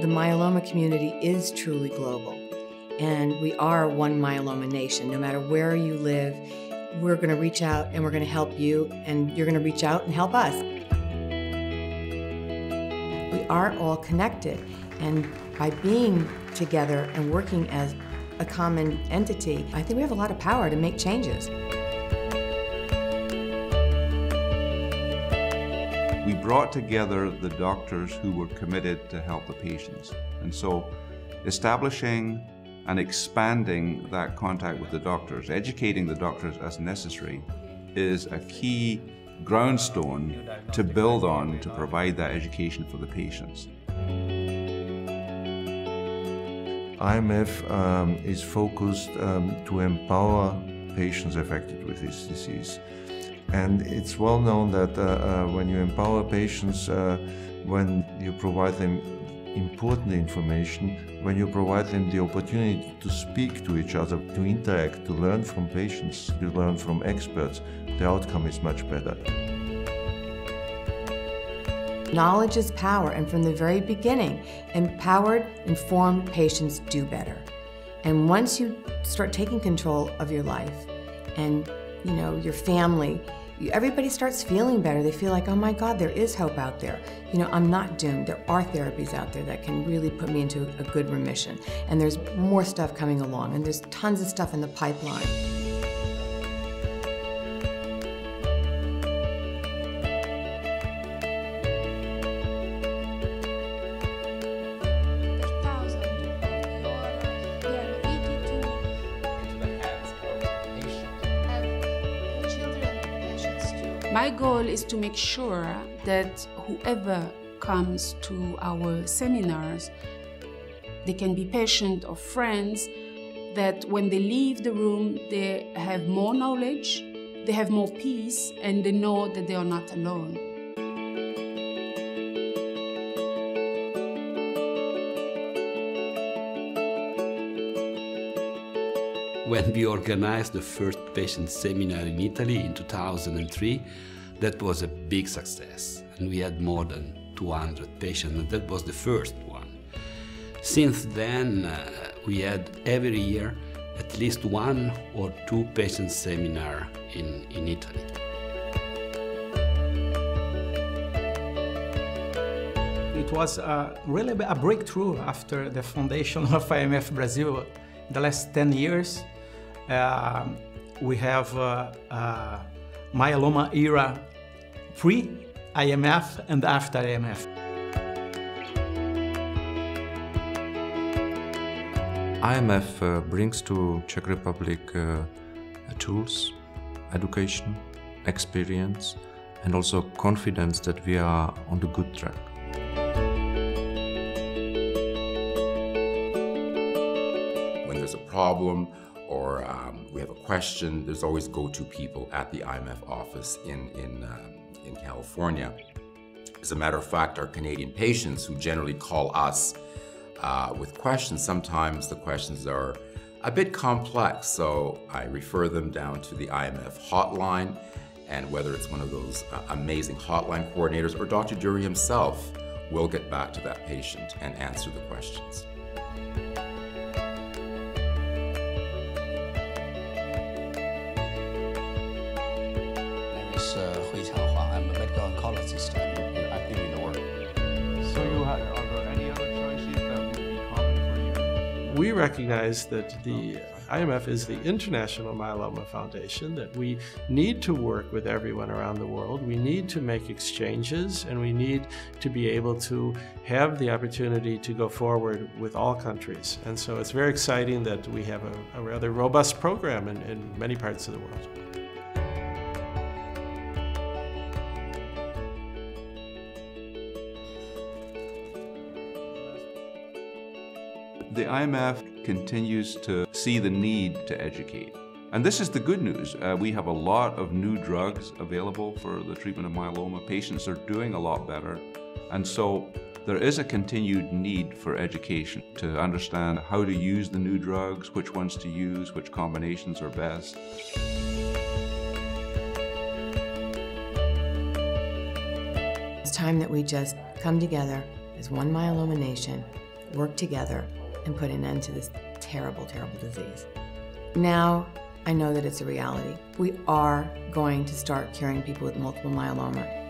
The myeloma community is truly global, and we are one myeloma nation. No matter where you live, we're going to reach out and we're going to help you, and you're going to reach out and help us. We are all connected, and by being together and working as a common entity, I think we have a lot of power to make changes. We brought together the doctors who were committed to help the patients. And so establishing and expanding that contact with the doctors, educating the doctors as necessary, is a key groundstone to build on to provide that education for the patients. IMF is focused to empower patients affected with this disease. And it's well known that when you empower patients, when you provide them important information, when you provide them the opportunity to speak to each other, to interact, to learn from patients, to learn from experts, the outcome is much better. Knowledge is power, and from the very beginning, empowered, informed patients do better. And once you start taking control of your life and your family, everybody starts feeling better. They feel like, oh my God, there is hope out there. I'm not doomed. There are therapies out there that can really put me into a good remission. And there's more stuff coming along, and there's tons of stuff in the pipeline. My goal is to make sure that whoever comes to our seminars, they can be patient or friends, that when they leave the room, they have more knowledge, they have more peace, and they know that they are not alone. When we organized the first patient seminar in Italy in 2003, that was a big success. And we had more than 200 patients, and that was the first one. Since then, we had every year at least 1 or 2 patient seminars in Italy. It was really a breakthrough after the foundation of IMF Brazil. In the last 10 years, we have myeloma era pre-IMF and after IMF. IMF brings to Czech Republic tools, education, experience, and also confidence that we are on the good track. When there's a problem or we have a question, there's always go-to people at the IMF office in California. As a matter of fact, our Canadian patients who generally call us with questions, sometimes the questions are a bit complex, so I refer them down to the IMF hotline, and whether it's one of those amazing hotline coordinators or Dr. Dury himself will get back to that patient and answer the questions. I'm a medical oncologist. I'm active in the work. So are there any other choices that would be common for you? We recognize that the IMF is the International Myeloma Foundation, that we need to work with everyone around the world. We need to make exchanges, and we need to be able to have the opportunity to go forward with all countries. And so it's very exciting that we have a rather robust program in many parts of the world. The IMF continues to see the need to educate. And this is the good news. We have a lot of new drugs available for the treatment of myeloma. Patients are doing a lot better. And so there is a continued need for education to understand how to use the new drugs, which ones to use, which combinations are best. It's time that we just come together as one myeloma nation work together and put an end to this terrible, terrible disease. Now, I know that it's a reality. We are going to start curing people with multiple myeloma.